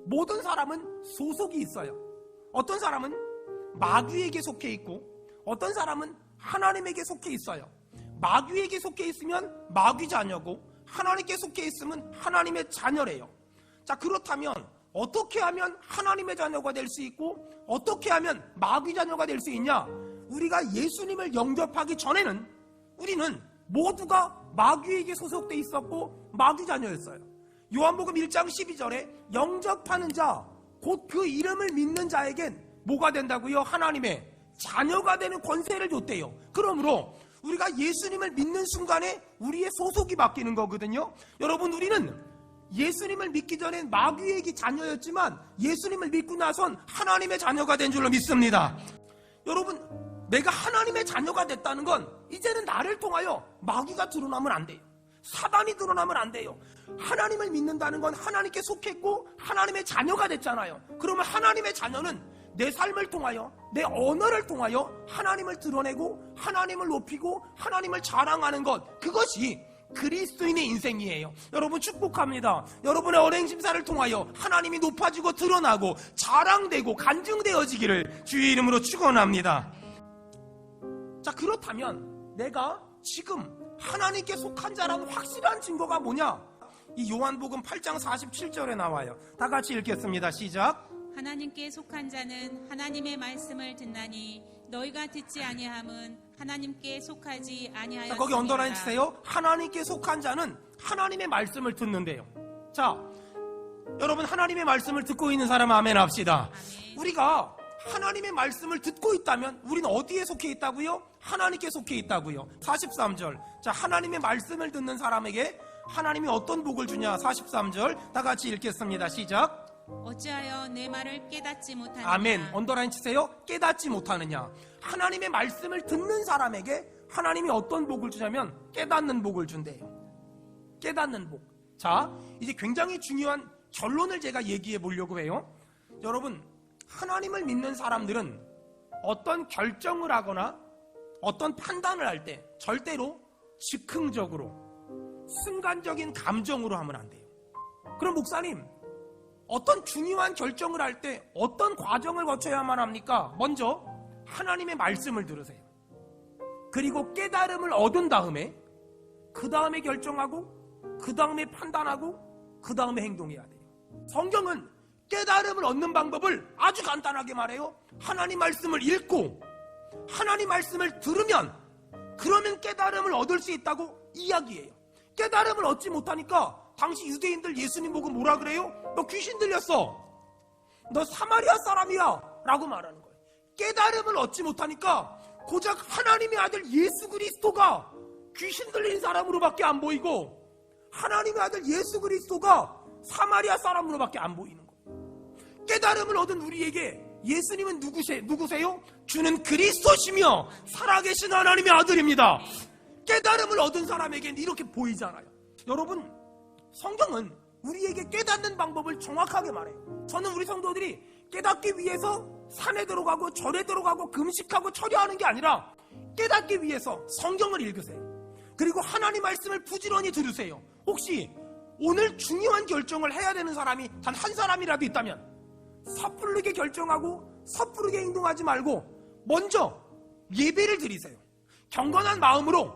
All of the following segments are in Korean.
모든 사람은 소속이 있어요. 어떤 사람은 마귀에게 속해 있고 어떤 사람은 하나님에게 속해 있어요. 마귀에게 속해 있으면 마귀 자녀고 하나님께 속해 있으면 하나님의 자녀래요. 자, 그렇다면 어떻게 하면 하나님의 자녀가 될 수 있고 어떻게 하면 마귀 자녀가 될 수 있냐? 우리가 예수님을 영접하기 전에는 우리는 모두가 마귀에게 소속돼 있었고 마귀 자녀였어요. 요한복음 1장 12절에 영접하는 자, 곧 그 이름을 믿는 자에겐 뭐가 된다고요? 하나님의 자녀가 되는 권세를 줬대요. 그러므로 우리가 예수님을 믿는 순간에 우리의 소속이 바뀌는 거거든요. 여러분, 우리는 예수님을 믿기 전엔 마귀의 자녀였지만 예수님을 믿고 나선 하나님의 자녀가 된 줄로 믿습니다. 여러분, 내가 하나님의 자녀가 됐다는 건 이제는 나를 통하여 마귀가 드러나면 안 돼요. 사단이 드러나면 안 돼요. 하나님을 믿는다는 건 하나님께 속했고 하나님의 자녀가 됐잖아요. 그러면 하나님의 자녀는 내 삶을 통하여, 내 언어를 통하여 하나님을 드러내고 하나님을 높이고 하나님을 자랑하는 것, 그것이 그리스도인의 인생이에요. 여러분, 축복합니다. 여러분의 언행심사를 통하여 하나님이 높아지고 드러나고 자랑되고 간증되어지기를 주의 이름으로 축원합니다. 자, 그렇다면 내가 지금 하나님께 속한 자라는 확실한 증거가 뭐냐? 이 요한복음 8장 47절에 나와요. 다 같이 읽겠습니다. 시작. 하나님께 속한 자는 하나님의 말씀을 듣나니 너희가 듣지 아니함은 하나님께 속하지 아니하였습니다. 자, 거기 언더라인 치세요. 하나님께 속한 자는 하나님의 말씀을 듣는데요. 자, 여러분, 하나님의 말씀을 듣고 있는 사람 아멘 합시다. 아멘. 우리가 하나님의 말씀을 듣고 있다면 우리는 어디에 속해 있다고요? 하나님께 속해 있다고요. 43절. 자, 하나님의 말씀을 듣는 사람에게 하나님이 어떤 복을 주냐? 43절 다 같이 읽겠습니다. 시작. 어찌하여 내 말을 깨닫지 못하느냐. 아멘. 언더라인 치세요. 깨닫지 못하느냐. 하나님의 말씀을 듣는 사람에게 하나님이 어떤 복을 주냐면 깨닫는 복을 준대요. 깨닫는 복. 자, 이제 굉장히 중요한 결론을 제가 얘기해 보려고 해요. 여러분, 하나님을 믿는 사람들은 어떤 결정을 하거나 어떤 판단을 할 때 절대로 즉흥적으로 순간적인 감정으로 하면 안 돼요. 그럼 목사님, 어떤 중요한 결정을 할 때 어떤 과정을 거쳐야만 합니까? 먼저 하나님의 말씀을 들으세요. 그리고 깨달음을 얻은 다음에 그 다음에 결정하고 그 다음에 판단하고 그 다음에 행동해야 돼요. 성경은 깨달음을 얻는 방법을 아주 간단하게 말해요. 하나님 말씀을 읽고 하나님 말씀을 들으면 그러면 깨달음을 얻을 수 있다고 이야기해요. 깨달음을 얻지 못하니까 당시 유대인들 예수님 보고 뭐라 그래요? 너 귀신 들렸어. 너 사마리아 사람이야 라고 말하는 거예요. 깨달음을 얻지 못하니까 고작 하나님의 아들 예수 그리스도가 귀신 들린 사람으로밖에 안 보이고 하나님의 아들 예수 그리스도가 사마리아 사람으로밖에 안 보이는 거예요. 깨달음을 얻은 우리에게 예수님은 누구세요? 주는 그리스도시며 살아계신 하나님의 아들입니다. 깨달음을 얻은 사람에게는 이렇게 보이잖아요. 여러분, 성경은 우리에게 깨닫는 방법을 정확하게 말해요. 저는 우리 성도들이 깨닫기 위해서 산에 들어가고 절에 들어가고 금식하고 철야하는 게 아니라 깨닫기 위해서 성경을 읽으세요. 그리고 하나님 말씀을 부지런히 들으세요. 혹시 오늘 중요한 결정을 해야 되는 사람이 단 한 사람이라도 있다면 섣부르게 결정하고 섣부르게 행동하지 말고 먼저 예배를 드리세요. 경건한 마음으로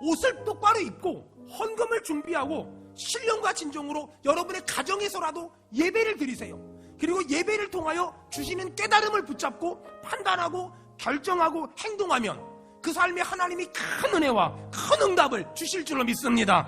옷을 똑바로 입고 헌금을 준비하고 신령과 진정으로 여러분의 가정에서라도 예배를 드리세요. 그리고 예배를 통하여 주시는 깨달음을 붙잡고 판단하고 결정하고 행동하면 그 삶에 하나님이 큰 은혜와 큰 응답을 주실 줄로 믿습니다.